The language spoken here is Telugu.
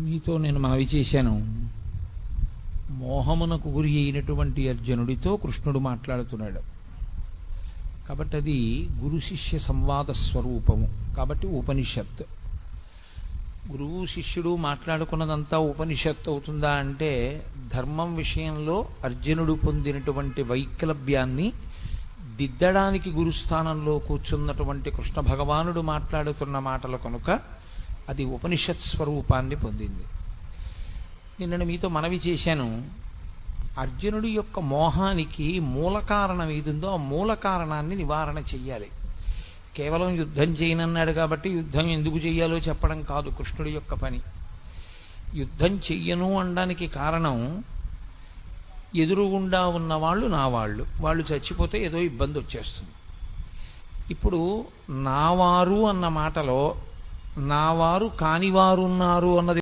మీతో నేను మనవి చేశాను, మోహమునకు గురి అయినటువంటి అర్జునుడితో కృష్ణుడు మాట్లాడుతున్నాడు కాబట్టి అది గురు శిష్య సంవాద స్వరూపము. కాబట్టి ఉపనిషత్. గురువు శిష్యుడు మాట్లాడుకున్నదంతా ఉపనిషత్తు అవుతుందా అంటే, ధర్మం విషయంలో అర్జునుడు పొందినటువంటి వైక్లభ్యాన్ని దిద్దడానికి గురుస్థానంలో కూర్చున్నటువంటి కృష్ణ భగవానుడు మాట్లాడుతున్న మాటలు కనుక అది ఉపనిషత్ స్వరూపాన్ని పొందింది. నిన్న మీతో మనవి చేశాను, అర్జునుడి యొక్క మోహానికి మూల కారణం ఏదుందో ఆ మూల కారణాన్ని నివారణ చెయ్యాలి. కేవలం యుద్ధం చేయనన్నాడు కాబట్టి యుద్ధం ఎందుకు చెయ్యాలో చెప్పడం కాదు కృష్ణుడి యొక్క పని. యుద్ధం చెయ్యను అనడానికి కారణం, ఎదురుగుండా ఉన్నవాళ్ళు నా వాళ్ళు చచ్చిపోతే ఏదో ఇబ్బంది వచ్చేస్తుంది. ఇప్పుడు నావారు అన్న మాటలో నావారు కానివారున్నారు అన్నది